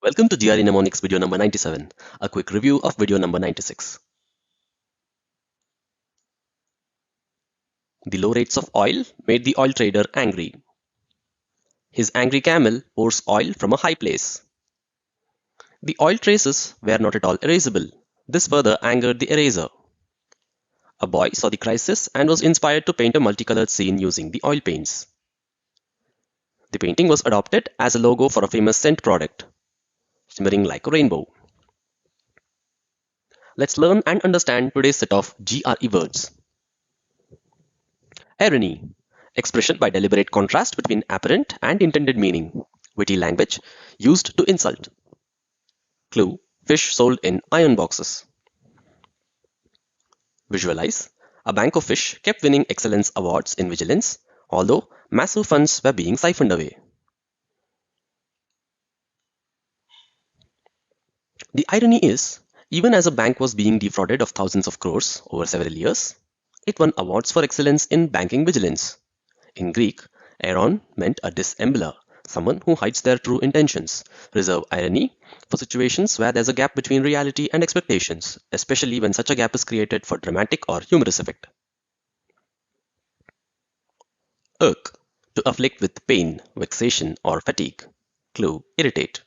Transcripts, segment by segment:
Welcome to GRE Mnemonics video number 97, a quick review of video number 96. The low rates of oil made the oil trader angry. His angry camel pours oil from a high place. The oil traces were not at all erasable. This further angered the eraser. A boy saw the crisis and was inspired to paint a multicolored scene using the oil paints. The painting was adopted as a logo for a famous scent product, shimmering like a rainbow. Let's learn and understand today's set of GRE words. Ahy-ruh-nee, expression by deliberate contrast between apparent and intended meaning. Witty language used to insult. Clue, fish sold in iron boxes. Visualize, a bank of fish kept winning excellence awards in vigilance, although massive funds were being siphoned away. The irony is, even as a bank was being defrauded of thousands of crores over several years, it won awards for excellence in banking vigilance. In Greek, ahy-er meant a dissembler, someone who hides their true intentions. Reserve irony for situations where there's a gap between reality and expectations, especially when such a gap is created for dramatic or humorous effect. Irk, to afflict with pain, vexation, or fatigue. Clue, irritate.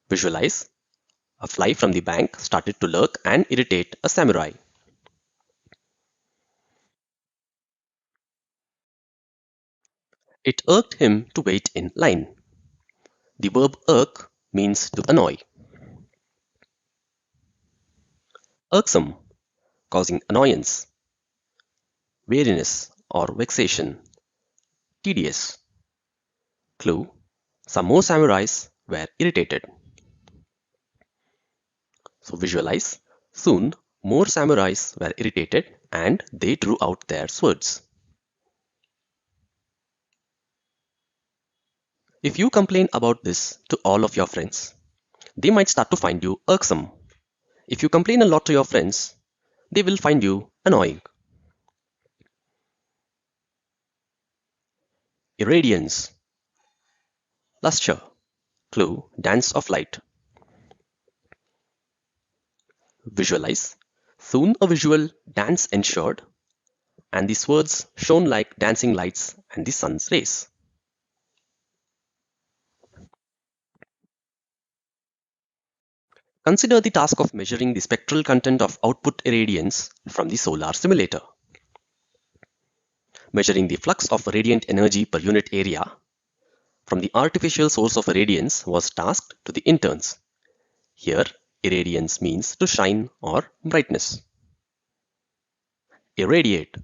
Visualize, a fly from the bank started to lurk and irritate a samurai. It irked him to wait in line. The verb irk means to annoy. Irksome, causing annoyance, weariness or vexation, tedious. Clue, some more samurais were irritated. So visualize, soon more samurais were irritated and they drew out their swords. If you complain about this to all of your friends, they might start to find you irksome. If you complain a lot to your friends, they will find you annoying. Irradiance, lustre. Clue, dance of light. Visualize, soon a visual dance ensued, and the swords shone like dancing lights and the sun's rays. Consider the task of measuring the spectral content of output irradiance from the solar simulator. Measuring the flux of radiant energy per unit area from the artificial source of radiance was tasked to the interns. Here, irradiance means to shine or brightness. Irradiate,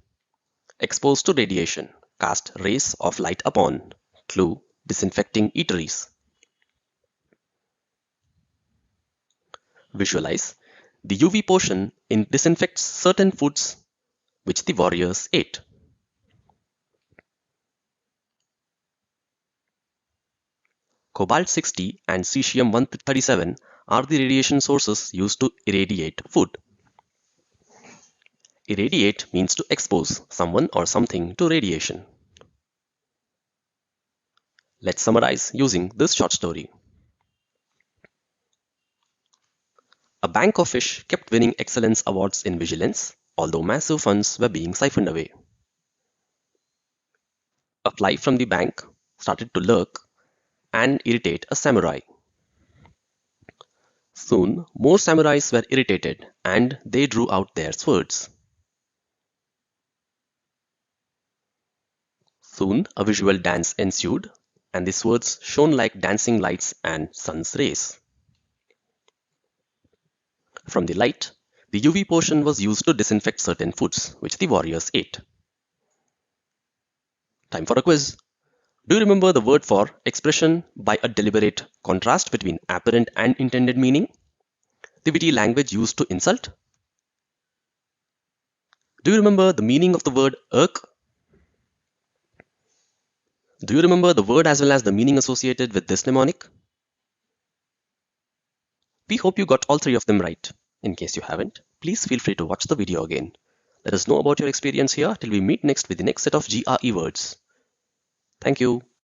exposed to radiation, cast rays of light upon. Clue, disinfecting eateries. Visualize, the UV portion disinfects certain foods which the warriors ate. Cobalt-60 and cesium-137 are the radiation sources used to irradiate food. Irradiate means to expose someone or something to radiation. Let's summarize using this short story. A bank of fish kept winning excellence awards in vigilance, although massive funds were being siphoned away. A fly from the bank started to lurk and irritate a samurai. Soon, more samurais were irritated and they drew out their swords. Soon, a visual dance ensued and the swords shone like dancing lights and sun's rays. From the light, the UV portion was used to disinfect certain foods which the warriors ate. Time for a quiz. Do you remember the word for expression by a deliberate contrast between apparent and intended meaning? The witty language used to insult? Do you remember the meaning of the word irk? Do you remember the word as well as the meaning associated with this mnemonic? We hope you got all three of them right. In case you haven't, please feel free to watch the video again. Let us know about your experience here till we meet next with the next set of GRE words. Thank you.